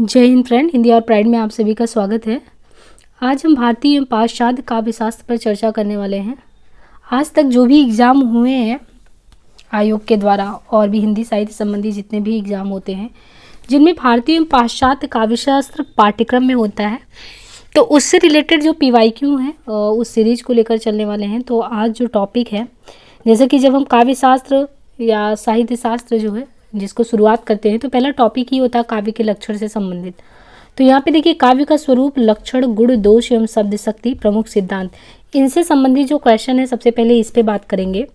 जय हिंद फ्रेंड, हिंदी और प्राइड में आप सभी का स्वागत है। आज हम भारतीय एवं पाश्चात्य काव्य शास्त्र पर चर्चा करने वाले हैं। आज तक जो भी एग्ज़ाम हुए हैं आयोग के द्वारा और भी हिंदी साहित्य संबंधी जितने भी एग्ज़ाम होते हैं जिनमें भारतीय एवं पाश्चात्य काव्य शास्त्र पाठ्यक्रम में होता है, तो उससे रिलेटेड जो PYQ हैं उस सीरीज़ को लेकर चलने वाले हैं। तो आज जो टॉपिक है, जैसे कि जब हम काव्य शास्त्र या साहित्य शास्त्र जो है जिसको शुरुआत करते हैं तो पहला टॉपिक ही होता है काव्य के लक्षण से संबंधित। तो यहाँ पे देखिए, काव्य का स्वरूप, लक्षण, गुण, दोष एवं शब्द शक्ति, प्रमुख सिद्धांत, इनसे संबंधित जो क्वेश्चन है सबसे पहले इस पे बात करेंगे।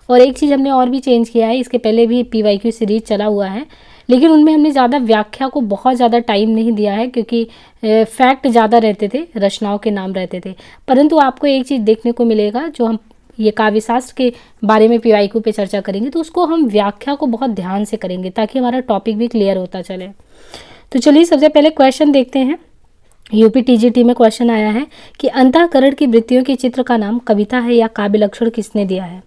और एक चीज़ हमने और भी चेंज किया है, इसके पहले भी PYQ सीरीज चला हुआ है लेकिन उनमें हमने ज़्यादा व्याख्या को बहुत ज़्यादा टाइम नहीं दिया है क्योंकि फैक्ट ज़्यादा रहते थे, रचनाओं के नाम रहते थे। परंतु आपको एक चीज़ देखने को मिलेगा, जो हम ये काव्य शास्त्र के बारे में PYQ पे चर्चा करेंगे तो उसको हम व्याख्या को बहुत ध्यान से करेंगे ताकि हमारा टॉपिक भी क्लियर होता चले। तो चलिए सबसे पहले क्वेश्चन देखते हैं। UPTGT में क्वेश्चन आया है कि अंतःकरण की वृत्तियों के चित्र का नाम कविता है या काव्य लक्षण किसने दिया है।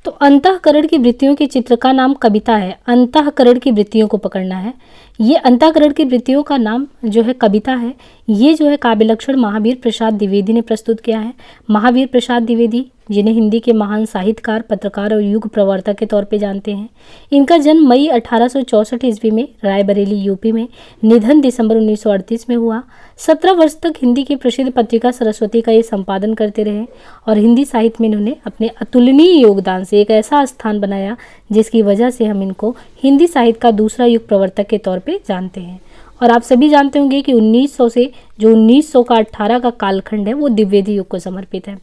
तो अंतःकरण की वृत्तियों के चित्र का नाम कविता है। अंतःकरण की वृत्तियों को पकड़ना है। ये अंतःकरण की वृत्तियों का नाम जो है कविता है। ये जो है काव्य लक्षण महावीर प्रसाद द्विवेदी ने प्रस्तुत किया है। महावीर प्रसाद द्विवेदी, जिन्हें हिंदी के महान साहित्यकार, पत्रकार और युग प्रवर्तक के तौर पे जानते हैं। इनका जन्म मई 1864 ईस्वी में रायबरेली UP में, निधन दिसंबर 1938 में हुआ। 17 वर्ष तक हिंदी की प्रसिद्ध पत्रिका सरस्वती का ये संपादन करते रहे और हिंदी साहित्य में इन्होंने अपने अतुलनीय योगदान से एक ऐसा स्थान बनाया जिसकी वजह से हम इनको हिंदी साहित्य का दूसरा युग प्रवर्तक के तौर पे जानते हैं। और आप सभी जानते होंगे कि 1900 से जो 1900 का 18 का कालखंड है वो द्विवेदी युग को समर्पित है।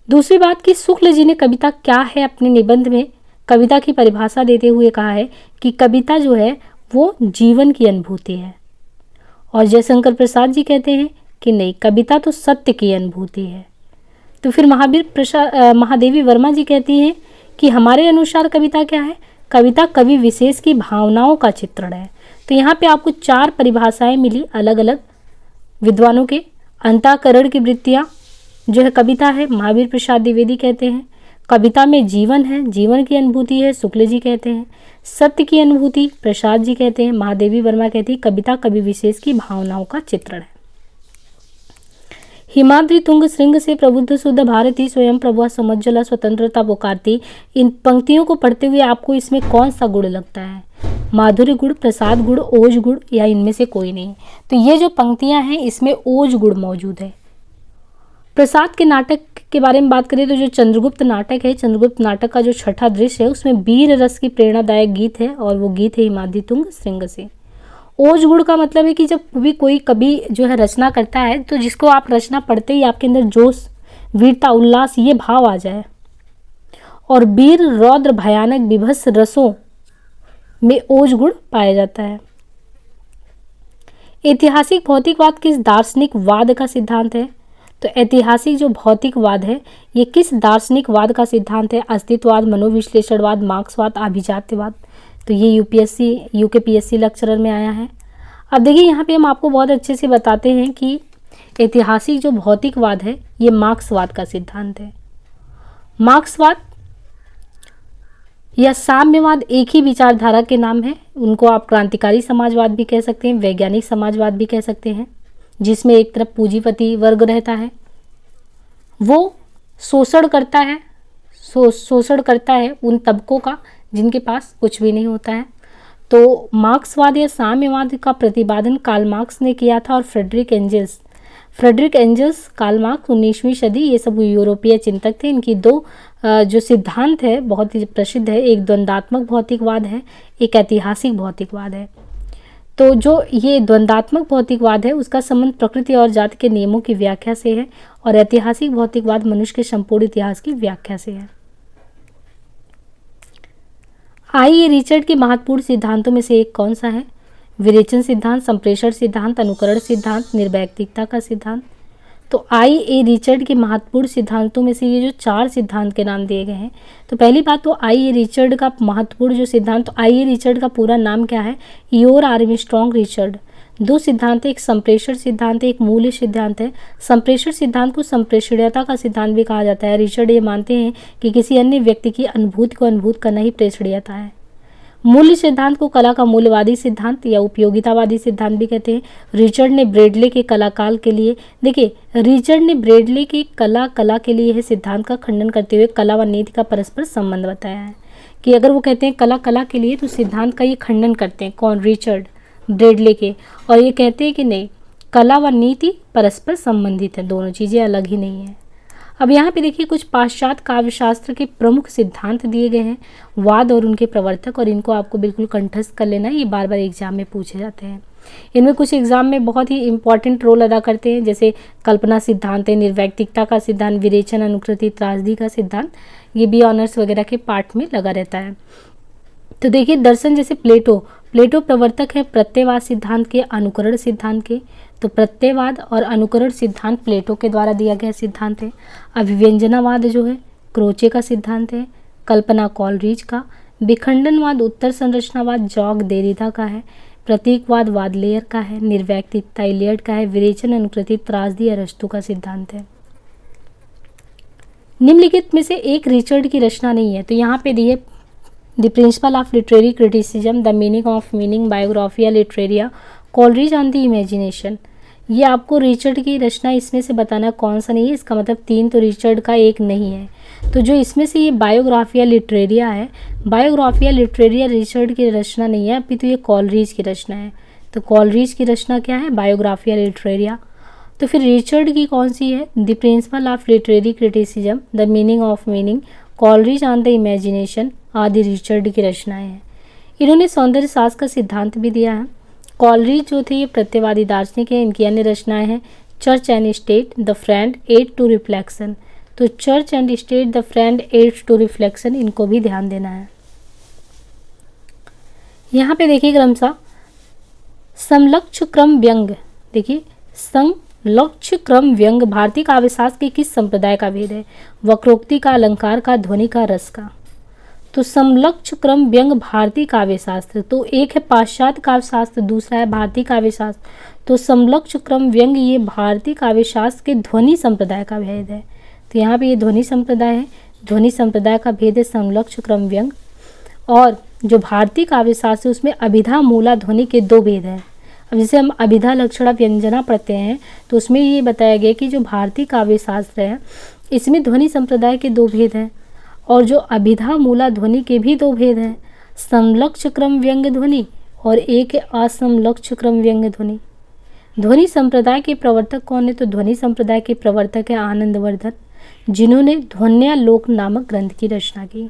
दूसरी बात कि शुक्ल जी ने कविता क्या है अपने निबंध में कविता की परिभाषा देते हुए कहा है कि कविता जो है वो जीवन की अनुभूति है। और जयशंकर प्रसाद जी कहते हैं कि नहीं, कविता तो सत्य की अनुभूति है। तो फिर महादेवी वर्मा जी कहती हैं कि हमारे अनुसार कविता क्या है, कविता कवि विशेष की भावनाओं का चित्रण है। तो यहाँ पे आपको 4 परिभाषाएं मिली अलग अलग विद्वानों के। अंतःकरण की वृत्तियाँ जो है कविता है, महावीर प्रसाद द्विवेदी कहते हैं। कविता में जीवन है, जीवन की अनुभूति है, शुक्ल जी कहते हैं। सत्य की अनुभूति प्रसाद जी कहते हैं। महादेवी वर्मा कहती है कविता कवि विशेष की भावनाओं का चित्रण है। हिमाद्री तुंग श्रृंग से प्रबुद्ध शुद्ध भारती स्वयं प्रभा समज्जला स्वतंत्रता पुकारती। इन पंक्तियों को पढ़ते हुए आपको इसमें कौन सा गुण लगता है? माधुर्य गुण, प्रसाद गुण, ओज गुण या इनमें से कोई नहीं? तो ये जो पंक्तियां हैं इसमें ओज गुण मौजूद है। प्रसाद के नाटक के बारे में बात करें तो जो चंद्रगुप्त नाटक है, चंद्रगुप्त नाटक का जो छठा दृश्य है उसमें वीर रस की प्रेरणादायक गीत है और वो गीत है हिमाद्री तुंग श्रृंग से। ओज गुण का मतलब है कि जब भी कोई कवि जो है रचना करता है तो जिसको आप रचना पढ़ते ही आपके अंदर जोश, वीरता, उल्लास ये भाव आ जाए। और वीर, रौद्र, भयानक, विभत्स रसों में ओज गुण पाया जाता है। ऐतिहासिक भौतिकवाद किस दार्शनिक वाद का सिद्धांत है? तो ऐतिहासिक जो भौतिकवाद है ये किस दार्शनिक वाद का सिद्धांत है? अस्तित्ववाद, मनोविश्लेषणवाद, मार्क्सवाद, अभिजात्यवाद। तो ये UKPSC लेक्चरर में आया है। अब देखिए यहाँ पे हम आपको बहुत अच्छे से बताते हैं कि ऐतिहासिक जो भौतिकवाद है ये मार्क्सवाद का सिद्धांत है। मार्क्सवाद या साम्यवाद एक ही विचारधारा के नाम है। उनको आप क्रांतिकारी समाजवाद भी कह सकते हैं, वैज्ञानिक समाजवाद भी कह सकते हैं, जिसमें एक तरफ पूंजीपति वर्ग रहता है, वो शोषण करता है उन तबकों का जिनके पास कुछ भी नहीं होता है। तो मार्क्सवाद या साम्यवाद का प्रतिपादन कार्ल मार्क्स ने किया था और फ्रेडरिक एंजल्स, कार्ल मार्क्स 19वीं सदी, ये सब यूरोपीय चिंतक थे। इनकी 2 जो सिद्धांत है बहुत ही प्रसिद्ध है, एक द्वंद्वात्मक भौतिकवाद है, एक ऐतिहासिक भौतिकवाद है। तो जो ये द्वंद्वात्मक भौतिकवाद है उसका संबंध प्रकृति और जाति के नियमों की व्याख्या से है और ऐतिहासिक भौतिकवाद मनुष्य के संपूर्ण इतिहास की व्याख्या से है। आइए रिचर्ड के महत्वपूर्ण सिद्धांतों में से एक कौन सा है? विरेचन सिद्धांत, संप्रेषण सिद्धांत, अनुकरण सिद्धांत, निर्वैयक्तिकता का सिद्धांत। तो IA रिचर्ड के महत्वपूर्ण सिद्धांतों में से ये जो 4 सिद्धांत के नाम दिए गए हैं। तो पहली बात तो IA रिचर्ड का महत्वपूर्ण जो सिद्धांत, तो IA रिचर्ड का पूरा नाम क्या है? Your Armstrong Richard. 2 सिद्धांत है, एक संप्रेषण सिद्धांत है, एक मूल्य सिद्धांत है। संप्रेषण सिद्धांत को संप्रेषणीयता का सिद्धांत भी कहा जाता है। रिचर्ड ये मानते हैं कि किसी अन्य व्यक्ति की अनुभूति को अनुभूत करना ही प्रेषणीयता है। मूल्य सिद्धांत को कला का मूल्यवादी सिद्धांत या उपयोगितावादी सिद्धांत भी कहते हैं। रिचर्ड ने ब्रेडले के कलाकाल के लिए, देखिए रिचर्ड ने ब्रेडले के कला के लिए यह सिद्धांत का खंडन करते हुए कला व नीति का परस्पर संबंध बताया है कि अगर वो कहते हैं कला के लिए तो सिद्धांत का ये खंडन करते हैं। कौन? रिचर्ड ब्रेडले के। और ये कहते हैं कि नहीं, कला व नीति परस्पर संबंधित है, दोनों चीज़ें अलग ही नहीं है। अब यहाँ पे देखिए कुछ पाश्चात्य काव्यशास्त्र के प्रमुख सिद्धांत दिए गए हैं, वाद और उनके प्रवर्तक, और इनको आपको बिल्कुल कंठस्थ कर लेना है, ये बार बार एग्जाम में पूछे जाते हैं। इनमें कुछ एग्जाम में बहुत ही इंपॉर्टेंट रोल अदा करते हैं, जैसे कल्पना सिद्धांत है, निर्वैयक्तिकता का सिद्धांत, विरेचन, अनुकृति, त्रासदी का सिद्धांत, ये भी ऑनर्स वगैरह के पार्ट में लगा रहता है। तो देखिए दर्शन जैसे प्लेटो प्रवर्तक है प्रत्ययवाद सिद्धांत के, अनुकरण सिद्धांत के। तो प्रत्ययवाद और अनुकरण सिद्धांत प्लेटो के द्वारा दिया गया सिद्धांत है। अभिव्यंजनावाद जो है क्रोचे का सिद्धांत है, कल्पना कॉलरिज का, विखंडनवाद उत्तर संरचनावाद जॉग देरिदा का है, प्रतीकवाद वाडलेयर का है, निर्वैयक्तिकता इलियट का है, विरेचन अनुकृति त्रासदी अरस्तु का सिद्धांत है। निम्नलिखित में से एक रिचर्ड की रचना नहीं है, तो यहाँ पे दिए the principle of literary criticism, the meaning of meaning, Biographia Literaria, Coleridge on the imagination. ये आपको रिचर्ड की रचना इसमें से बताना कौन सा नहीं है, इसका मतलब 3 तो रिचर्ड का, एक नहीं है। तो जो इसमें से ये बायोग्राफिया लिटरेरिया है, बायोग्राफिया लिटरेरिया रिचर्ड की रचना नहीं है, अभी तो ये कॉलरिज की रचना है। तो कॉलरिज की रचना क्या है? Biographia Literaria. तो फिर रिचर्ड की कौन सी है? The principle of literary criticism, the meaning of meaning, Coleridge on the imagination आदि रिचर्ड की रचनाएं हैं। इन्होंने सौंदर्य शास्त्र का सिद्धांत भी दिया है। कॉलरिज जो थे ये प्रत्ययवादी दार्शनिक है। इनकी अन्य रचनाएं हैं Church and State, the Friend, Aid to Reflection. तो Church and State, the Friend, Aid to Reflection, इनको भी ध्यान देना है। यहाँ पे देखिए क्रमशः समलक्ष क्रम व्यंग, देखिए समलक्ष क्रम व्यंग भारतीय काव्यशास्त्र के किस संप्रदाय का भेद है? वक्रोक्ति का, अलंकार का, ध्वनि का, रस का। तो समलक्ष क्रम व्यंग भारतीय काव्यशास्त्र, तो एक है पाश्चात्य काव्यशास्त्र, दूसरा है भारतीय काव्यशास्त्र। तो समलक्ष क्रम व्यंग ये भारतीय काव्यशास्त्र के ध्वनि संप्रदाय का भेद है। तो यहाँ पे ये ध्वनि संप्रदाय है, ध्वनि संप्रदाय का भेद है समलक्ष क्रम व्यंग। और जो भारतीय काव्यशास्त्र है उसमें अभिधा मूला ध्वनि के 2 भेद हैं। अब जैसे हम अभिधा लक्षणा व्यंजना पढ़ते हैं तो उसमें ये बताया गया कि जो भारतीय काव्यशास्त्र है इसमें ध्वनि संप्रदाय के 2 भेद हैं, और जो अभिधा मूला ध्वनि के भी 2 भेद हैं, समलक्ष क्रम व्यंग ध्वनि और एक असमलक्ष क्रम व्यंग ध्वनि। ध्वनि संप्रदाय के प्रवर्तक कौन है? तो ध्वनि संप्रदाय के प्रवर्तक है आनंदवर्धन, जिन्होंने ध्वन्यालोक नामक ग्रंथ की रचना की।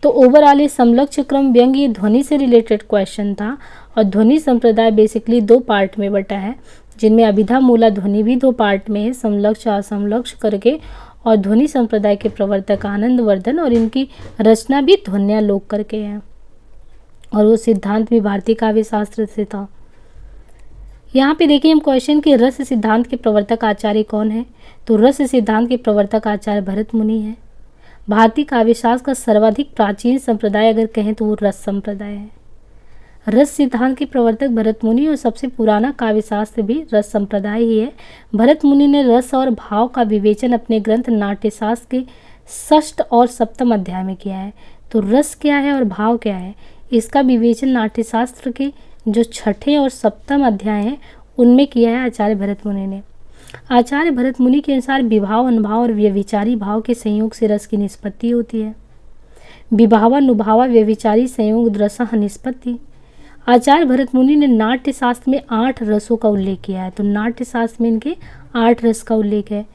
तो ओवरऑल ये समलक्ष क्रम व्यंग ये ध्वनि से रिलेटेड क्वेश्चन था, और ध्वनि संप्रदाय बेसिकली 2 पार्ट में बटा है, जिनमें अभिधा मूला ध्वनि भी 2 पार्ट में है, समलक्ष असमलक्ष करके, और ध्वनि संप्रदाय के प्रवर्तक आनंदवर्धन, और इनकी रचना भी ध्वन्यालोक करके है, और वो सिद्धांत भी भारतीय काव्यशास्त्र से था। यहाँ पे देखिए हम क्वेश्चन के रस सिद्धांत के प्रवर्तक आचार्य कौन है? तो रस सिद्धांत के प्रवर्तक आचार्य भरत मुनि है। भारतीय काव्यशास्त्र का सर्वाधिक प्राचीन संप्रदाय अगर कहें तो वो रस संप्रदाय है। रस सिद्धांत के प्रवर्तक भरत मुनि, और सबसे पुराना काव्यशास्त्र भी रस संप्रदाय ही है। भरत मुनि ने रस और भाव का विवेचन अपने ग्रंथ नाट्यशास्त्र के 6th और 7th अध्याय में किया है। तो रस क्या है और भाव क्या है, इसका विवेचन नाट्यशास्त्र के जो 6ठे और 7वां अध्याय हैं उनमें किया है आचार्य भरत मुनि ने। आचार्य भरत मुनि के अनुसार विभाव, अनुभाव और व्यभिचारी भाव के संयोग से रस की निष्पत्ति होती है। विभावा, नुभावा, व्यभिचारी संयोग रसः निष्पत्ति। आचार्य भरत मुनि ने नाट्य शास्त्र में 8 रसों का उल्लेख किया है। तो नाट्य शास्त्र में इनके 8 रस का उल्लेख है।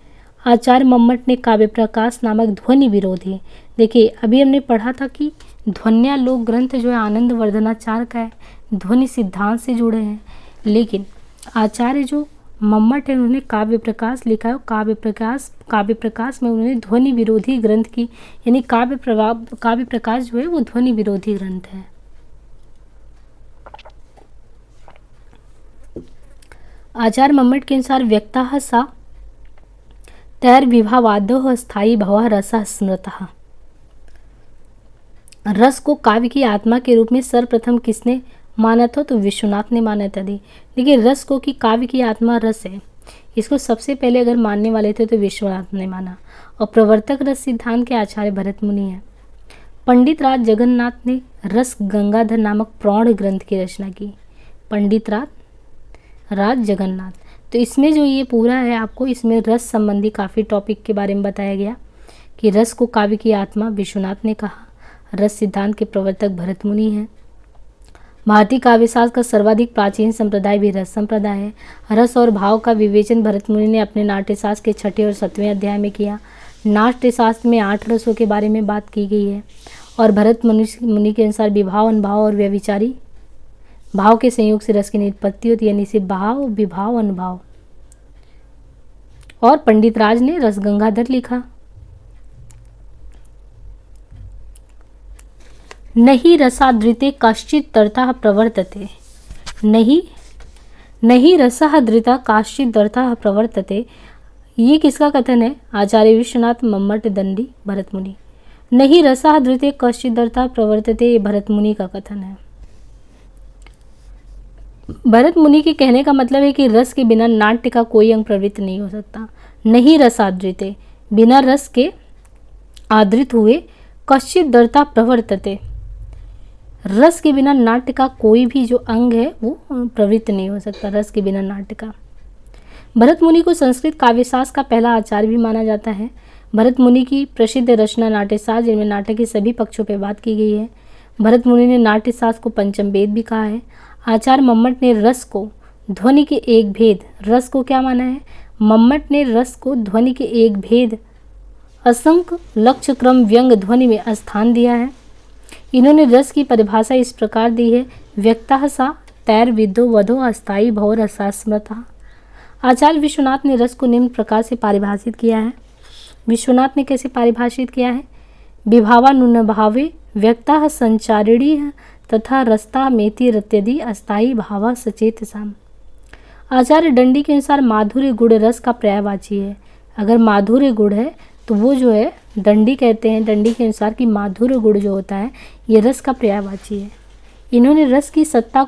आचार्य मम्मट ने काव्य प्रकाश नामक ध्वनि विरोधी, देखिए अभी हमने पढ़ा था कि ध्वन्यालोक ग्रंथ जो है आनंदवर्धनाचार्य का है, ध्वनि सिद्धांत से जुड़े हैं, लेकिन आचार्य जो मम्मट है उन्होंने काव्य प्रकाश लिखा है। काव्य प्रकाश में उन्होंने ध्वनि विरोधी ग्रंथ की, यानी काव्य प्रकाश जो है वो ध्वनि विरोधी ग्रंथ है। आचार्य मम्मट के अनुसार व्यक्तः सा तैर्विभावाद्योः स्थायी भवः रसः स्मृतः। रस को काव्य की आत्मा के रूप में सर्वप्रथम किसने माना था? तो विश्वनाथ ने माना था। देखिए रस को कि काव्य की आत्मा रस है, इसको सबसे पहले अगर मानने वाले थे तो विश्वनाथ ने माना, और प्रवर्तक रस सिद्धांत के आचार्य भरत मुनि हैं। पंडित राज जगन्नाथ ने रस गंगाधर नामक प्रौढ़ ग्रंथ की रचना की। पंडित राज जगन्नाथ। तो इसमें जो ये पूरा है आपको इसमें रस संबंधी काफ़ी टॉपिक के बारे में बताया गया कि रस को काव्य की आत्मा विश्वनाथ ने कहा। रस सिद्धांत के प्रवर्तक भरत मुनि हैं। भारतीय काव्यशास्त्र का सर्वाधिक प्राचीन संप्रदाय भी रस संप्रदाय है। रस और भाव का विवेचन भरत मुनि ने अपने नाट्यशास्त्र के 6ठे और 7वें अध्याय में किया। नाट्यशास्त्र में 8 रसों के बारे में बात की गई है और भरत मुनि के अनुसार विभाव, अनुभाव और व्यभिचारी भाव के संयोग से रस की निष्पत्ति होती है, यानी से भाव, विभाव, अनुभाव। और पंडित राज ने रस गंगाधर लिखा। नहीं रसादृते कश्चित् दर्तः प्रवर्तते। नहीं रसादृता कश्चित् दर्तः प्रवर्तते। ये किसका कथन है? आचार्य विश्वनाथ मम्मट दंडी भरत मुनि। नहीं रसादृते कश्चित् दर्तः प्रवर्तते, ये भरत मुनि का कथन है। भरत मुनि के कहने का मतलब है कि रस के बिना नाट्य का कोई अंग प्रवृत्त नहीं हो सकता। नहीं रसादृते, बिना रस के आदृत हुए, कश्चित् दर्तः प्रवर्तते, रस के बिना नाट्य का कोई भी जो अंग है वो प्रवृत्त नहीं हो सकता, रस के बिना नाट्य का। भरत मुनि को संस्कृत काव्यशास्त्र का पहला आचार्य भी माना जाता है। भरत मुनि की प्रसिद्ध रचना नाट्यशास्त्र, जिनमें नाटक के सभी पक्षों पर बात की गई है। भरत मुनि ने नाट्यशास्त्र को पंचम वेद भी कहा है। आचार्य मम्मट ने रस को ध्वनि के एक भेद, रस को क्या माना है? मम्मट ने रस को ध्वनि के एक भेद, असंख्य लक्ष्य क्रम व्यंग ध्वनि में स्थान दिया है। इन्होंने रस की परिभाषा इस प्रकार दी है, व्यक्तः सा तैर विद्धो वधो अस्थायी भव रसास्मृता। आचार्य विश्वनाथ ने रस को निम्न प्रकार से परिभाषित किया है। विश्वनाथ ने कैसे परिभाषित किया है? विभावानुभावे व्यक्तः संचारिणी तथा रस्ता मेति रत्यदि अस्थायी भावा सचेत साम। आचार्य दंडी के अनुसार माधुर्य गुण रस का पर्यायवाची है। अगर माधुर्य गुण है तो वो जो है दंडी कहते हैं, दंडी के अनुसार कि माधुर्य गुण जो होता है ये रस का पर्यायवाची है। इन्होंने रस की सत्ता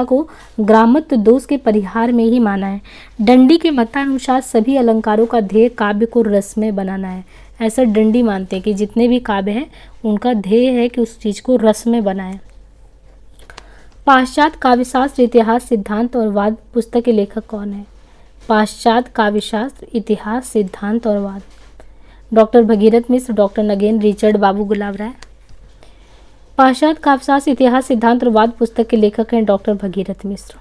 को ग्रामत्व दोष के परिहार में ही माना है। दंडी के मतानुसार सभी अलंकारों का ध्येय काव्य को रसमय बनाना है। ऐसा दंडी मानते हैं कि जितने भी काव्य हैं उनका ध्येय है कि उस चीज़ को रसमय बनाएं। पाश्चात्य काव्यशास्त्र इतिहास सिद्धांत और वाद पुस्तक के लेखक कौन है? पाश्चात्य काव्यशास्त्र इतिहास सिद्धांत और वाद, डॉक्टर भगीरथ मिश्र, डॉक्टर नगेन, रिचर्ड बाबू, गुलाब राय। पाश्चात्य काव्यशास्त्र इतिहास सिद्धांत और वाद पुस्तक के लेखक हैं doctor Bhagirath Mishra.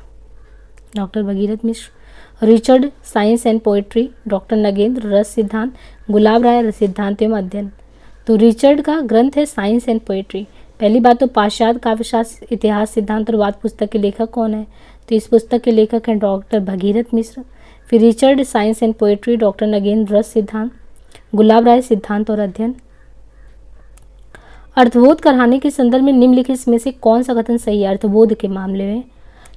Richard science and poetry, doctor Nagendra रस सिद्धांत, गुलाब राय रस सिद्धांत एवं अध्ययन। तो रिचर्ड का ग्रंथ है साइंस एंड पोएट्री। पहली बात तो पाश्चात्य काव्यशास्त्र इतिहास सिद्धांत और वाद पुस्तक के लेखक कौन है? तो इस पुस्तक के लेखक हैं डॉक्टर भगीरथ मिश्र। फिर Richard science and poetry, doctor Nagendra रस सिद्धांत, गुलाब राय सिद्धांत और अध्ययन। अर्थबोध कराने के संदर्भ में निम्नलिखित में से कौन सा कथन सही है अर्थबोध के मामले में?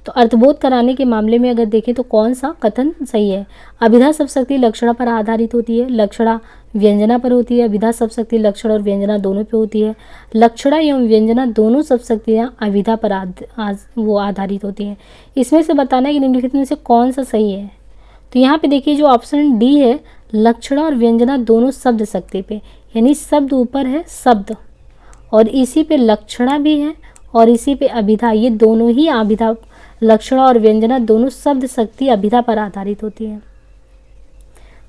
तो अर्थबोध कराने के मामले में अगर देखें तो कौन सा कथन सही है? अभिधा शब्दशक्ति लक्षणा पर आधारित होती है, लक्षणा व्यंजना पर होती है। अभिधा शब्दशक्ति लक्षण और व्यंजना दोनों पे होती है। लक्षणा एवं व्यंजना दोनों शब्दशक्तियाँ अभिधा पर आधारित होती हैं। इसमें से बताना है कि निम्नलिखित में से कौन सा सही है। तो यहाँ पे देखिए जो ऑप्शन डी है, लक्षणा और व्यंजना दोनों शब्द शक्ति पे, यानी शब्द ऊपर है शब्द और इसी पे लक्षणा भी है और इसी पे अभिधा, ये दोनों ही अभिधा, लक्षणा और व्यंजना दोनों शब्द शक्ति अभिधा पर आधारित होती है।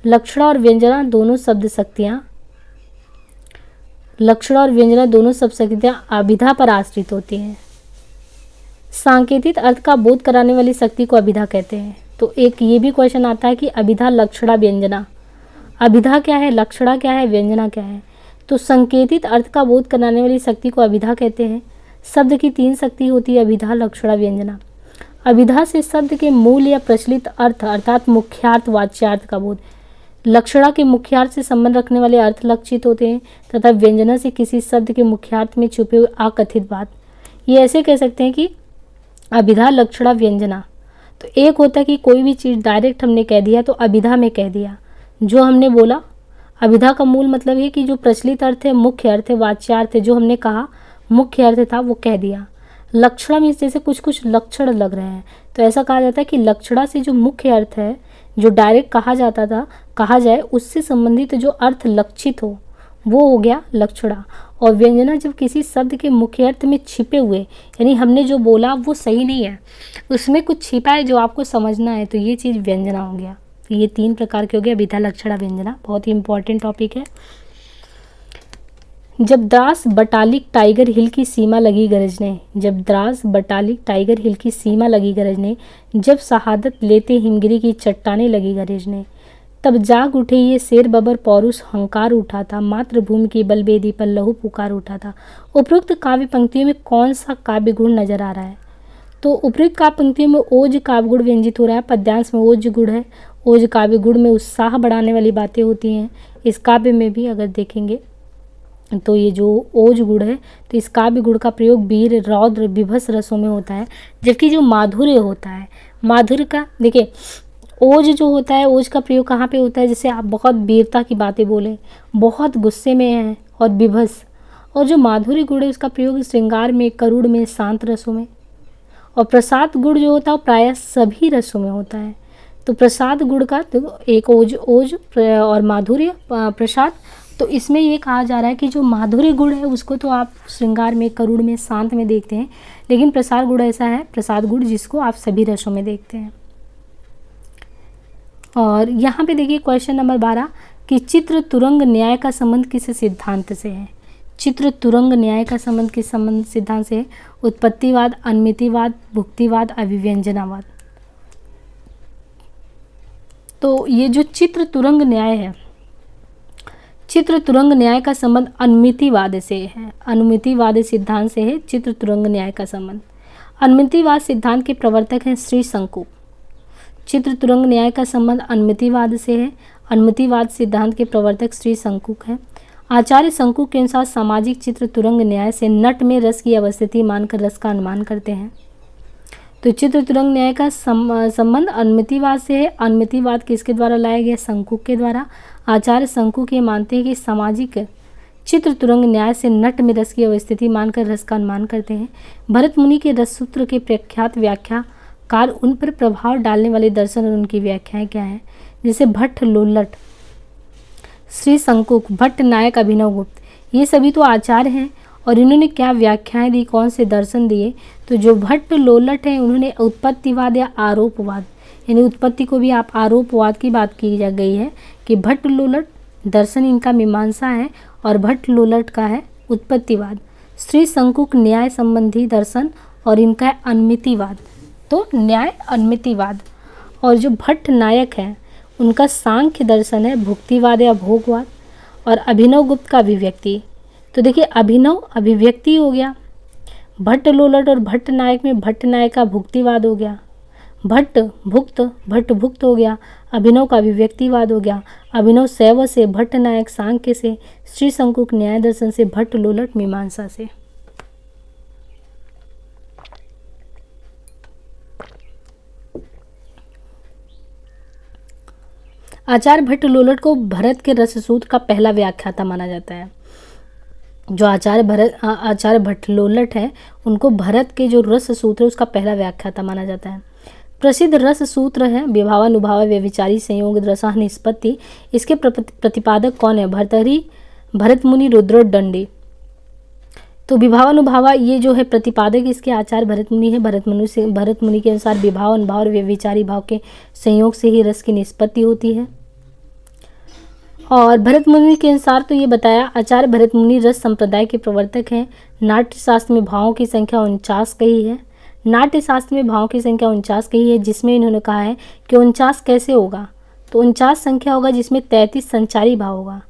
लक्षणा और व्यंजना दोनों शब्द शक्तियाँ, लक्षणा और व्यंजना दोनों शब्द शक्तियाँ अभिधा पर आश्रित होती हैं। सांकेतिक अर्थ का बोध कराने वाली शक्ति को अभिधा कहते हैं। तो एक ये भी क्वेश्चन आता है कि अभिधा लक्षणा व्यंजना, अभिधा क्या है, लक्षणा क्या है, व्यंजना क्या है? तो संकेतित अर्थ का बोध कराने वाली शक्ति को अभिधा कहते हैं। शब्द की 3 शक्ति होती है, अभिधा, लक्षणा, व्यंजना। अभिधा से शब्द के मूल या प्रचलित अर्थ अर्थात मुख्यार्थ, वाच्यार्थ का बोध। लक्षणा के मुख्यार्थ से संबंध रखने वाले अर्थ लक्षित होते हैं तथा व्यंजना से किसी शब्द के मुख्यार्थ में छुपे हुए अकथित बात। ये ऐसे कह सकते हैं कि अभिधा, लक्षणा, व्यंजना। तो एक होता है कि कोई भी चीज़ डायरेक्ट हमने कह दिया तो अभिधा में कह दिया, जो हमने बोला। अभिधा का मूल मतलब है कि जो प्रचलित अर्थ है, मुख्य अर्थ है, वाच्यार्थ है, जो हमने कहा मुख्य अर्थ था वो कह दिया। लक्षणा में जैसे कुछ कुछ लक्षण लग रहे हैं तो ऐसा कहा जाता है कि लक्षणा से जो मुख्य अर्थ है, जो डायरेक्ट कहा जाता था, कहा जाए उससे संबंधित जो अर्थ लक्षित हो वो हो गया लक्षणा। और व्यंजना जब किसी शब्द के मुख्य अर्थ में छिपे हुए, यानी हमने जो बोला वो सही नहीं है, उसमें कुछ छिपा है जो आपको समझना है, तो ये चीज़ व्यंजना हो गया। तो ये 3 प्रकार के हो गया, विधा, लक्षणा, व्यंजना। बहुत ही इंपॉर्टेंट टॉपिक है। जब द्रास बटालिक टाइगर हिल की सीमा लगी गरजने, जब द्रास बटालिक टाइगर हिल की सीमा लगी गरजने, जब शहादत लेते हिमगिरी की चट्टानें लगी गरजने, तब जाग उठे ये शेर बबर पौरुष हंकार उठा था, मातृभूमि की बलवेदी पर लहू पुकार उठा था। उपरोक्त काव्य पंक्तियों में कौन सा काव्य गुण नजर आ रहा है? तो उपरोक्त काव्य पंक्तियों में ओज काव्य गुण व्यंजित हो रहा है। पद्यांश में ओज गुण है। ओज काव्य गुण में उत्साह बढ़ाने वाली बातें होती हैं। इस काव्य में भी अगर देखेंगे तो ये जो ओज गुण है, तो इस काव्य गुण का प्रयोग वीर, रौद्र, विभत्स रसों में होता है। जबकि जो माधुर्य होता है, माधुर्य का देखिए, ओज जो होता है, ओज का प्रयोग कहाँ पे होता है? जैसे आप बहुत वीरता की बातें बोले, बहुत गुस्से में हैं, और विभत्स। और जो माधुर्य गुण है उसका प्रयोग श्रृंगार में, करुण में, शांत रसों में। और प्रसाद गुण जो होता है वो प्रायः सभी रसों में होता है। तो प्रसाद गुण का तो एक ओज और माधुर्य, प्रसाद, तो इसमें ये कहा जा रहा है कि जो माधुर्य गुण है उसको तो आप श्रृंगार में, करुण में, शांत में देखते हैं, लेकिन प्रसाद गुण ऐसा है, प्रसाद गुण जिसको आप सभी रसों में देखते हैं। और यहाँ पे देखिए क्वेश्चन नंबर 12 कि चित्र तुरंग न्याय का संबंध किस सिद्धांत से है? चित्र तुरंग न्याय का संबंध किस संबंध सिद्धांत से? उत्पत्तिवाद, अनमितिवाद, भुक्तिवाद, अभिव्यंजनावाद। तो ये जो चित्र तुरंग न्याय है, चित्र तुरंग न्याय का संबंध अनुमितिवाद से है। अनुमितिवाद सिद्धांत से है चित्र तुरंग न्याय का संबंध। अनुमितिवाद सिद्धांत के प्रवर्तक हैं श्री शंकु। चित्र तुरंग न्याय का संबंध अनुमितिवाद से है। अनुमितिवाद सिद्धांत के प्रवर्तक श्री शंकु हैं। आचार्य शंकु के अनुसार सामाजिक चित्र तुरंग न्याय से नट में रस की अवस्थिति मानकर रस का अनुमान करते हैं। तो चित्र तुरंग न्याय का संबंध अनुमितिवाद से है। अनुमितिवाद किसके द्वारा लाया गया? शंकु के द्वारा। आचार्य शंकु के मानते हैं कि सामाजिक चित्र तुरंग न्याय से नट में रस की अवस्थिति मानकर रस का अनुमान करते हैं। भरत मुनि के रस सूत्र के प्रख्यात व्याख्याकार उन पर प्रभाव डालने वाले दर्शन और उनकी व्याख्याएं क्या हैं? जैसे भट्ट लोल्लट, श्री शंकुक, भट्ट नायक, अभिनव गुप्त, ये सभी तो आचार्य हैं और इन्होंने क्या व्याख्याएं दी, कौन से दर्शन दिए? तो जो भट्ट लोल्लट हैं उन्होंने उत्पत्तिवाद या आरोपवाद, यानी उत्पत्ति को भी आप आरोपवाद की बात की जा गई है कि भट्ट लोल्लट दर्शन इनका मीमांसा है और भट्ट लोल्लट का है उत्पत्तिवाद। श्री शंकुक न्याय संबंधी दर्शन और इनका है अनुमितिवाद, तो न्याय अनुमितिवाद। और जो भट्ट नायक है उनका सांख्य दर्शन है भुक्तिवाद या भोगवाद। और अभिनव गुप्त का अभिव्यक्ति, तो देखिए अभिनव अभिव्यक्ति हो गया, भट्ट लोल्लट और भट्ट नायक में भट्ट नायक का भुक्तिवाद हो गया, भट्ट भुक्त हो गया, अभिनव का अभिव्यक्तिवाद हो गया। अभिनव शैव से, भट्ट नायक सांख्य से, श्री शंकुक न्याय दर्शन से, भट्ट लोल्लट मीमांसा से। आचार्य भट्ट लोल्लट को भरत के रस सूत्र का पहला व्याख्याता माना जाता है। जो आचार्य भट्ट लोल्लट है उनको भरत के जो रस सूत्र है उसका पहला व्याख्याता माना जाता है। प्रसिद्ध रस सूत्र है विभावानुभाव व्यभिचारी संयोग रसः निष्पत्ति। इसके प्रतिपादक कौन है? भर्तृहरि, भरत मुनि, रुद्रोदंडी। तो विभावानुभाव ये जो है प्रतिपादक इसके आचार्य भरत मुनि है। भरत मुनि के अनुसार विभाव, अनुभाव और व्यभिचारी भाव के संयोग से ही रस की निष्पत्ति होती है। और भरत मुनि के अनुसार तो ये बताया, आचार्य भरत मुनि रस संप्रदाय के प्रवर्तक हैं। नाट्य शास्त्र में भावों की संख्या 49 कही है। नाट्य शास्त्र में भावों की संख्या 49 कही है, जिसमें इन्होंने कहा है कि 49 कैसे होगा? तो 49 संख्या होगा जिसमें 33 संचारी भाव होगा।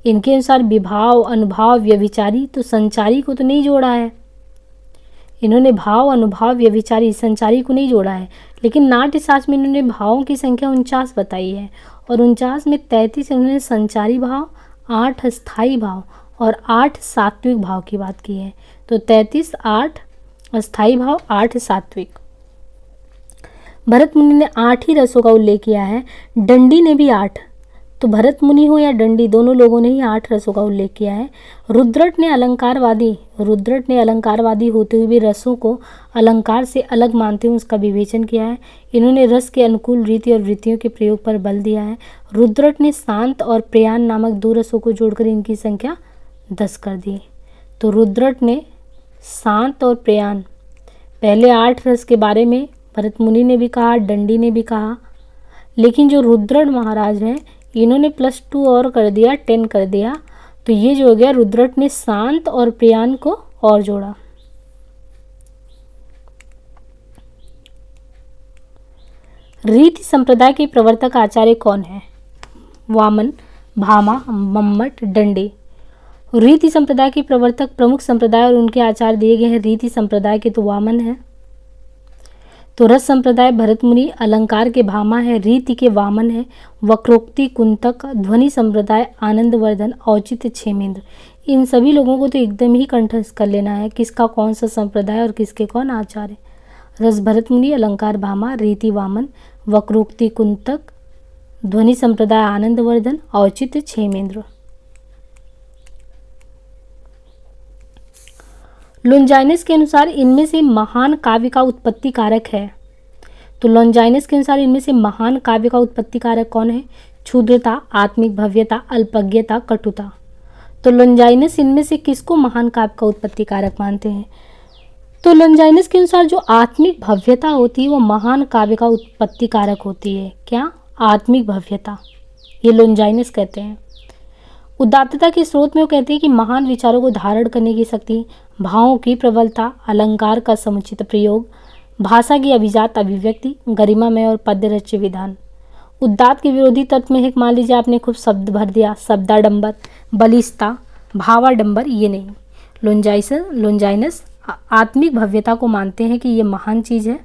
इनके अनुसार विभाव, अनुभाव, व्यभिचारी, तो संचारी को तो नहीं जोड़ा है इन्होंने, भाव, अनुभाव, व्यभिचारी, संचारी को नहीं जोड़ा है। लेकिन नाट्य शास्त्र में इन्होंने भावों की संख्या 49 बताई है और 49 में 33 इन्होंने संचारी भाव, 8 अस्थाई भाव और 8 सात्विक भाव की बात की है। तो 33, 8 अस्थाई भाव, 8 सात्विक। भरत मुनि ने 8 ही रसों का उल्लेख किया है। दंडी ने भी 8, तो भरत मुनि हो या दंडी, दोनों लोगों ने ही 8 रसों का उल्लेख किया है। रुद्रट ने अलंकारवादी होते हुए भी रसों को अलंकार से अलग मानते हुए उसका विवेचन किया है। इन्होंने रस के अनुकूल रीति और वृत्तियों के प्रयोग पर बल दिया है। रुद्रट ने शांत और प्रयाण नामक 2 रसों को जोड़कर इनकी संख्या 10 कर दिए। तो रुद्रट ने शांत और प्रयाण, पहले 8 रस के बारे में भरत मुनि ने भी कहा, दंडी ने भी कहा, लेकिन जो रुद्रट महाराज हैं इन्होंने +2 और कर दिया, 10 कर दिया। तो ये जो हो गया, रुद्रट ने शांत और प्रयाण को और जोड़ा। रीति संप्रदाय के प्रवर्तक आचार्य कौन है? वामन, भामा, मम्मट, दंडी। रीति संप्रदाय के प्रवर्तक प्रमुख संप्रदाय और उनके आचार्य दिए गए हैं। रीति संप्रदाय के तो वामन है। तो रस संप्रदाय भरत मुनि, अलंकार के भामा है, रीति के वामन है, वक्रोक्ति कुंतक, ध्वनि संप्रदाय आनंदवर्धन, औचित्य क्षेमेंद्र। इन सभी लोगों को तो एकदम ही कंठस्थ कर लेना है किसका कौन सा संप्रदाय और किसके कौन आचार्य। रस भरत मुनि, अलंकार भामा, रीति वामन, वक्रोक्ति कुंतक, ध्वनि संप्रदाय आनंदवर्धन, औचित्य क्षेमेंद्र। लॉन्जाइनस के अनुसार इनमें से महान काव्य का उत्पत्ति कारक है। तो लॉन्जाइनस के अनुसार इनमें से महान काव्य का उत्पत्ति कारक कौन है? क्षुद्रता, आत्मिक भव्यता, अल्पज्ञता, कटुता। तो लॉन्जाइनस इनमें से किसको महान काव्य का उत्पत्ति कारक मानते हैं? तो लॉन्जाइनस के अनुसार जो आत्मिक भव्यता होती है वो महान काव्य का उत्पत्ति कारक होती है। क्या? आत्मिक भव्यता, ये लॉन्जाइनस कहते हैं। उदात्तता के स्रोत में वो कहते हैं कि महान विचारों को धारण करने की शक्ति, भावों की प्रबलता, अलंकार का समुचित प्रयोग, भाषा की अभिजात अभिव्यक्ति, गरिमामय और पद्यरच्य विधान। उदात्त के विरोधी तत्व में एक मान लीजिए आपने खूब शब्द भर दिया, शब्दाडंबर, बलिष्ठता, भावाडंबर, ये नहीं। लॉन्जाइनस आत्मिक भव्यता को मानते हैं कि ये महान चीज़ है,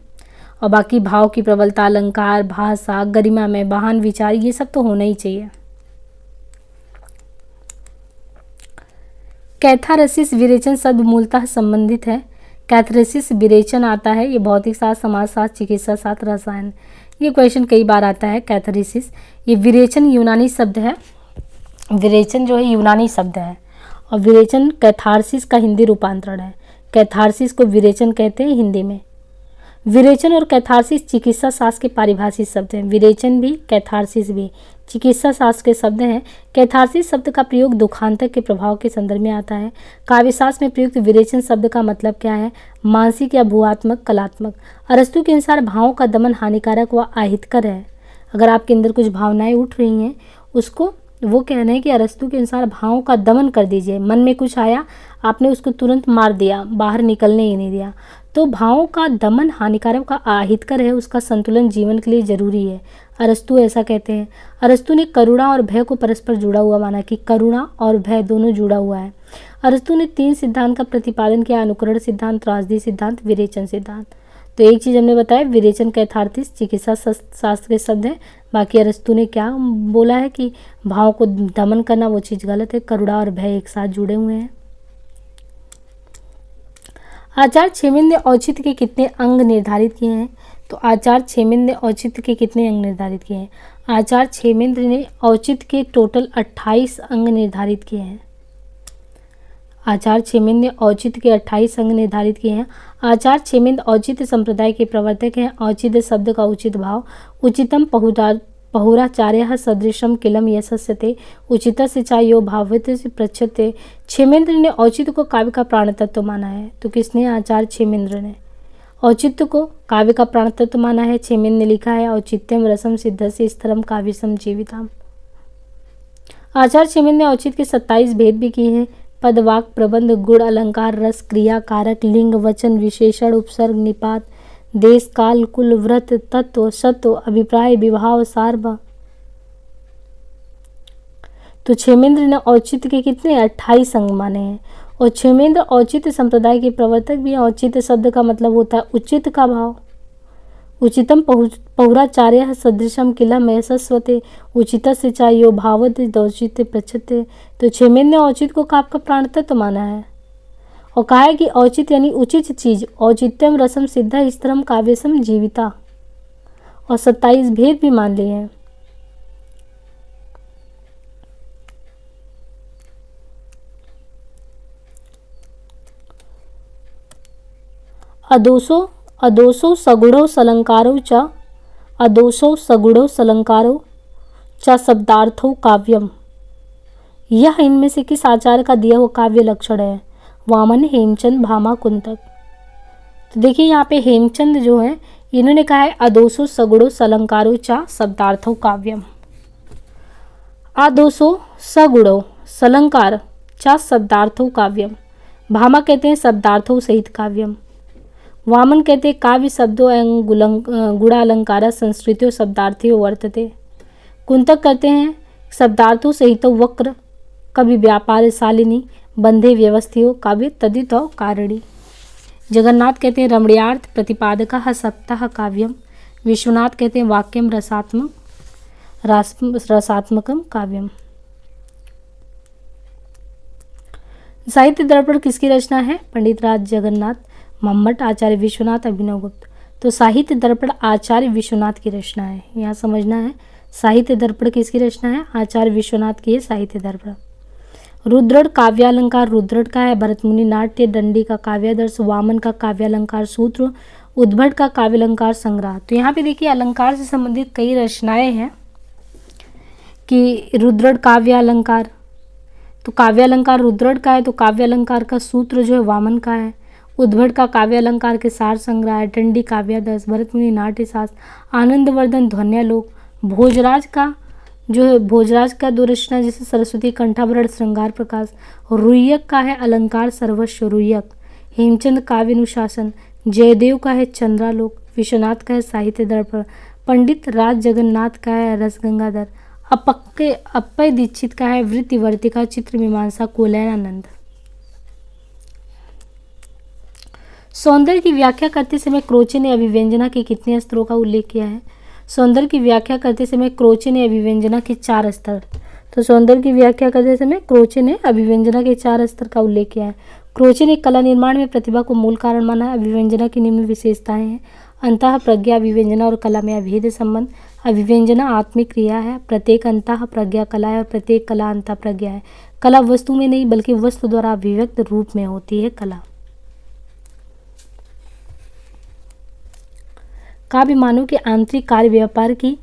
और बाकी भाव की प्रबलता, अलंकार, भाषा, गरिमामय, महान विचार, ये सब तो होना ही चाहिए। कैथारसिस विरेचन शब्द मूलतः संबंधित है। कैथारसिस विरेचन आता है, ये भौतिक शास्त्र, समाजशास्त्र, चिकित्सा शास्त्र, रसायन। ये क्वेश्चन कई बार आता है। कैथारसिस, ये विरेचन यूनानी शब्द है। विरेचन जो है यूनानी शब्द है, और विरेचन कैथारसिस का हिंदी रूपांतरण है। कैथारसिस को विरेचन कहते हैं हिंदी में। विरेचन और कैथारसिस चिकित्सा शास्त्र के पारिभाषिक शब्द हैं। विरेचन भी, कैथारसिस भी चिकित्सा शास्त्र के शब्द हैं। कैथारसिस शब्द का प्रयोग दुखांतक के प्रभाव के संदर्भ में आता है। काव्यशास्त्र में प्रयुक्त विरेचन शब्द का मतलब क्या है? मानसिक या भूआत्मक, कलात्मक। अरस्तु के अनुसार भावों का दमन हानिकारक व अहितकर है। अगर आपके अंदर कुछ भावनाएं उठ रही हैं, उसको वो कहना है कि अरस्तु के अनुसार भावों का दमन कर दीजिए। मन में कुछ आया, आपने उसको तुरंत मार दिया, बाहर निकलने ही नहीं दिया। तो भावों का दमन हानिकारक का अहितकर है, उसका संतुलन जीवन के लिए जरूरी है। अरस्तु ऐसा कहते हैं। अरस्तु ने करुणा और भय को परस्पर जुड़ा हुआ माना कि करुणा और भय दोनों जुड़ा हुआ है। अरस्तु ने 3 सिद्धांत का प्रतिपादन किया: अनुकरण सिद्धांत, त्रासदी सिद्धांत, विरेचन सिद्धांत। तो एक चीज़ हमने बताया, विरेचन कैथारसिस चिकित्सा शास्त्र के शब्द हैं। बाकी अरस्तु ने क्या बोला है कि भाव को दमन करना वो चीज़ गलत है। करुणा और भय एक साथ जुड़े हुए हैं। आचार्य क्षेमेंद्र ने औचित्य के कितने अंग निर्धारित किए हैं? तो आचार्य क्षेमेंद्र ने औचित्य के कितने अंग निर्धारित किए हैं? आचार्य क्षेमेंद्र ने औचित्य के टोटल 28 अंग निर्धारित किए हैं। आचार्य क्षेमेंद्र ने औचित्य के 28 अंग निर्धारित किए हैं। आचार्य क्षेमेंद्र औचित्य संप्रदाय के प्रवर्तक हैं। औचित्य शब्द का उचित भाव, उचितम पहुराचार्यः सदृशम किलम यशस्यते, उचितस्य च यो भावते से प्रच्छते। क्षेमेंद्र ने औचित्य को काव्य का प्राण तत्व माना है। तो किसने? आचार्य क्षेमेंद्र ने औचित्य को काव्य का प्राण तत्व माना है। क्षेमेंद्र ने लिखा है, औचित्यम रसम सिद्धस्य स्तरम काव्यसम जीवितम। आचार्य क्षेमेंद्र ने औचित्य के 27 भेद भी किए हैं: पद, वाक, प्रबंध, गुण, अलंकार, रस, क्रिया, कारक, लिंग, वचन, विशेषण, उपसर्ग, निपात, देश, काल, कुल, व्रत, तत्व, सत्व, अभिप्राय, विभाव, सार्व। तो क्षेमेंद्र ने औचित्य के कितने? 28 अंग माने हैं। और क्षेमेंद्र औचित्य संप्रदाय के प्रवर्तक भी हैं। औचित्य शब्द का मतलब होता है उचित का भाव। उचितम पौराचार्यः सदृशम किलम यशस्वते, उचितस्य च यो भावते औचित्य प्रच्छते। तो क्षेमेंद्र ने औचित्य को काव्य का प्राण तत्व माना है, और कहा है कि औचित्य यानी उचित चीज, औचित्यम रसम सिद्ध स्तरम काव्यसम जीविता, और 27 भेद भी मान लिए हैं। अदोषो सगुणो सलंकारो च, अदोषो सगुणो सलंकारो च शब्दार्थो काव्यम। यह इनमें से किस आचार्य का दिया हुआ काव्य लक्षण है? वामन, हेमचंद, भामा, कुंतक। तो देखिए यहाँ पे हेमचंद जो है इन्होंने कहा है अदोसो सगुणो सलंकारो चा शब्दार्थो काव्यम। आदोसो सगुणो सलंकार चा शब्दार्थो काव्यम। भामा कहते हैं शब्दार्थों सहित काव्यम। वामन कहते हैं काव्य शब्दों एवं गुणालंकारा संस्कृतियों शब्दार्थियों वर्तते। कुंतक कहते हैं शब्दार्थों सहित वक्र कवि व्यापार शालिनी बंधे व्यवस्थियों काव्य तदित कारणी। जगन्नाथ कहते हैं रमणीयार्थ प्रतिपादक सप्ताह काव्यम। विश्वनाथ कहते हैं वाक्यम रसात्मकम काव्यम। साहित्य दर्पण किसकी रचना है? पंडित राज जगन्नाथ, मम्मट, आचार्य विश्वनाथ, अभिनवगुप्त। तो साहित्य दर्पण आचार्य विश्वनाथ की रचना है, यहाँ समझना है। साहित्य दर्पण किसकी रचना है? आचार्य विश्वनाथ की है साहित्य दर्पण। रुद्रट काव्यालंकार रुद्रट का है। भरतमुनि नाट्य दंडी का काव्यादर्श, वामन का काव्यालंकार सूत्र, उद्भट का काव्यालंकार संग्रह। तो यहाँ पे देखिए अलंकार से संबंधित कई रचनाएं हैं कि रुद्रट काव्यालंकार, तो काव्यालंकार रुद्रट का है, तो काव्यालंकार का सूत्र जो है वामन का है। उद्भट का काव्यालंकार के सार संग्रह है। दंडी काव्यादर्श, भरतमुनि नाट्य शास्त्र, आनंदवर्धन ध्वन्यालोक। भोजराज का जो है भोजराज का दो रचना जैसे सरस्वती कंठाभरण श्रृंगार प्रकाश। रुय्यक का है अलंकार सर्वस्व रुय्यक। हेमचंद काव्य अनुशासन। जयदेव का है चंद्रालोक। विश्वनाथ का है साहित्य दर्पण। पंडित राज जगन्नाथ का है रसगंगाधर। अप्पय दीक्षित का है वृत्तिवर्तिका चित्र मीमांसा कुवलयानंद। सौंदर्य की व्याख्या करते समय क्रोचे ने अभिव्यंजना के कितने स्तरों का उल्लेख किया है? सौंदर्य की व्याख्या करते समय क्रोचे ने अभिव्यंजना के 4 स्तर। तो सौंदर्य की व्याख्या करते समय क्रोचे ने अभिव्यंजना के 4 स्तर का उल्लेख किया है। क्रोचे ने कला निर्माण में प्रतिभा को मूल कारण माना है। अभिव्यंजना की निम्न विशेषताएं हैं। अंतः प्रज्ञा अभिव्यंजना और कला में अभेद संबंध। अभिव्यंजना आत्मिक क्रिया है। प्रत्येक अंतः प्रज्ञा कला है और प्रत्येक कला अंतः प्रज्ञा है। कला वस्तु में नहीं बल्कि वस्तु द्वारा अभिव्यक्त रूप में होती है कला। काव्य मानव के आंतरिक कार्य व्यापार की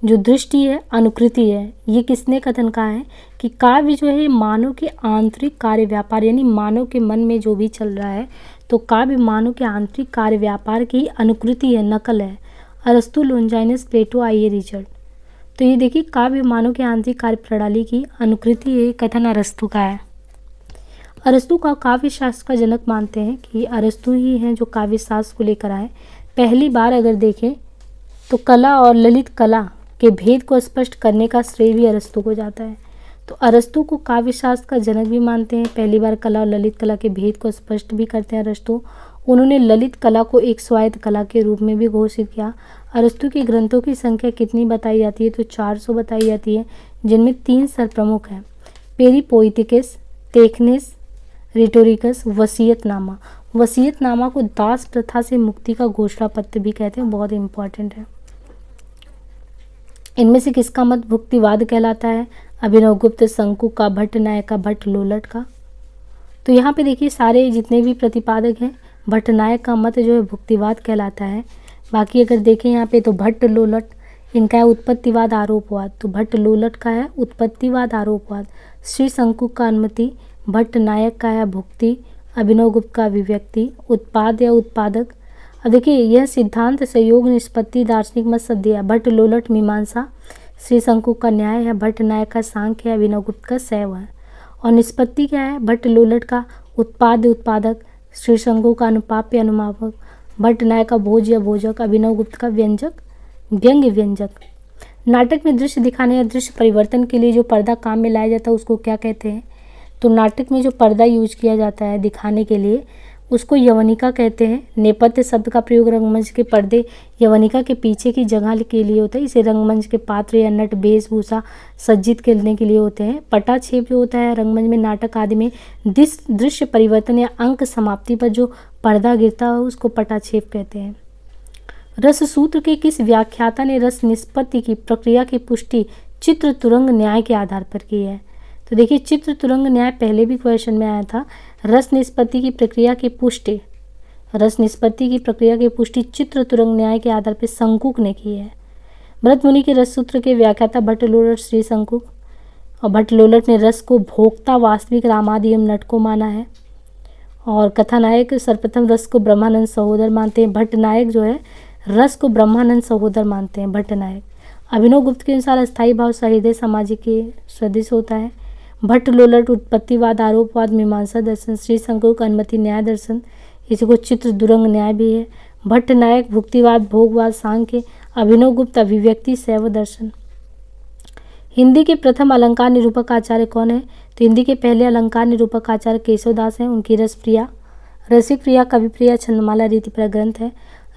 जो दृष्टि है अनुकृति है। ये किसने कथन कहा है कि काव्य जो है मानव के आंतरिक कार्य व्यापार यानी मानव के मन में जो भी चल रहा है तो काव्य मानव के आंतरिक कार्य व्यापार की अनुकृति है, नकल है। अरस्तु, लोंजाइनस, प्लेटो, आइए रिचर्ड। तो ये देखिए काव्य मानव के आंतरिक कार्य प्रणाली की अनुकृति है, कथन अरस्तु का है। अरस्तु का काव्य शास्त्र का जनक मानते हैं कि अरस्तु ही हैं जो काव्य शास्त्र को लेकर आए। पहली बार अगर देखें तो कला और ललित कला के भेद को स्पष्ट करने का श्रेय भी अरस्तु को जाता है। तो अरस्तु को काव्य शास्त्र का जनक भी मानते हैं। पहली बार कला और ललित कला के भेद को स्पष्ट भी करते हैं अरस्तु। उन्होंने ललित कला को एक स्वायत्त कला के रूप में भी घोषित किया। अरस्तु के ग्रंथों की संख्या कितनी बताई जाती है? तो 400 बताई जाती है, जिनमें 3 सरप्रमुख हैं। पेरीपोइटिकस, टेक्निस, रिटोरिकस, वसीयतनामा। वसीयतनामा को दास प्रथा से मुक्ति का घोषणा पत्र भी कहते हैं, बहुत इंपॉर्टेंट है। इनमें से किसका मत भुक्तिवाद कहलाता है? अभिनवगुप्त, शंकु का, भट्ट नायक का, भट्ट लोलट का। तो यहाँ पे देखिए सारे जितने भी प्रतिपादक हैं भट्ट नायक का मत जो है भुक्तिवाद कहलाता है। बाकी अगर देखें यहाँ पे तो भट्ट लोलट इनका है उत्पत्तिवाद आरोपवाद। तो भट्ट लोलट का है उत्पत्तिवाद आरोपवाद। श्री शंकु का अनुमति, भट्ट नायक का है भुक्ति, अभिनवगुप्त का अभिव्यक्ति, उत्पाद या उत्पादक। अब देखिए यह सिद्धांत संयोग निष्पत्ति दार्शनिक मत सद्य है। भट्ट लोलट मीमांसा, श्री शंकु का न्याय है, भट्ट नायक का सांख्य है, अभिनवगुप्त का शैव है। और निष्पत्ति क्या है? भट्ट लोलट का उत्पाद उत्पादक, श्री शंकु का अनुपाप्य अनुमापक, भट्ट नायक का भोज या भोजक, अभिनवगुप्त का व्यंजक व्यंग्य व्यंजक। नाटक में दृश्य दिखाने या दृश्य परिवर्तन के लिए जो पर्दा काम में लाया जाता है उसको क्या कहते हैं? तो नाटक में जो पर्दा यूज किया जाता है दिखाने के लिए उसको यवनिका कहते हैं। नेपथ्य शब्द का प्रयोग रंगमंच के पर्दे यवनिका के पीछे की जगह के लिए होता है। इसे रंगमंच के पात्र या नट वेशभूषा सज्जित करने के लिए होते हैं। पटाक्षेप जो होता है रंगमंच में नाटक आदि में दृश्य परिवर्तन या अंक समाप्ति पर जो पर्दा गिरता है उसको पटाक्षेप कहते हैं। रस सूत्र के किस व्याख्याता ने रस निष्पत्ति की प्रक्रिया की पुष्टि चित्र तुरंग न्याय के आधार पर की है? तो देखिए चित्र तुरंग न्याय पहले भी क्वेश्चन में आया था। रस निष्पत्ति की प्रक्रिया की पुष्टि चित्र तुरंग न्याय के आधार पर शंकुक ने की है। भरत मुनि के रस सूत्र के व्याख्याता भट्ट लोलट, श्री शंकुक। और भट्ट लोलट ने रस को भोक्ता वास्तविक रामादि एवं नट को माना है। और कथानायक सर्वप्रथम रस को ब्रह्मानंद सहोदर मानते हैं। भट्ट नायक जो है रस को ब्रह्मानंद सहोदर मानते हैं भट्ट नायक। अभिनव गुप्त के अनुसार अस्थायी भाव सहृदय समाधि के सदृश होता है। भट्ट लोलट उत्पत्तिवाद, आरोपवाद, मीमांसा दर्शन, श्री शंकर का अनुमति न्याय दर्शन, इसी को चित्र दुरंग न्याय भी है। भट्ट नायक भुक्तिवाद, भोगवाद, सांख्य। अभिनव गुप्त अभिव्यक्ति शैव दर्शन। हिंदी के प्रथम अलंकार निरूपक आचार्य कौन है? तो हिंदी के पहले अलंकार निरूपक आचार्य केशवदास हैं। उनकी रसप्रिया, रसिक प्रिया, कविप्रिया, छंदमाला रीति पर ग्रंथ है।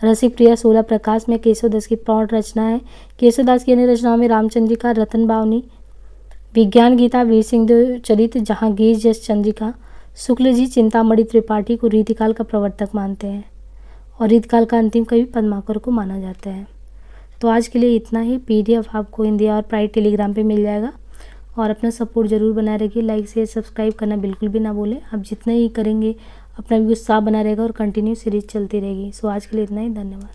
रसिक प्रिया 16 प्रकाश में केशवदास की प्रौढ़ रचना है। केशवदास की अन्य रचनाओं में रामचंद्रिका, रतन बावनी, विज्ञान गीता, वीर सिंह चरित, जहांगीर जस चंद्रिका। शुक्ल जी चिंतामणि त्रिपाठी को रीतिकाल का प्रवर्तक मानते हैं और रीतिकाल का अंतिम कवि पद्माकर को माना जाता है। तो आज के लिए इतना ही। PDF आपको हिंदी और प्राइड टेलीग्राम पे मिल जाएगा और अपना सपोर्ट ज़रूर बनाए रखिए। लाइक शेयर सब्सक्राइब करना बिल्कुल भी ना भूलें। आप जितना ही करेंगे अपना भी उत्साह बना रहेगा और कंटिन्यू सीरीज चलती रहेगी। सो आज के लिए इतना ही। धन्यवाद।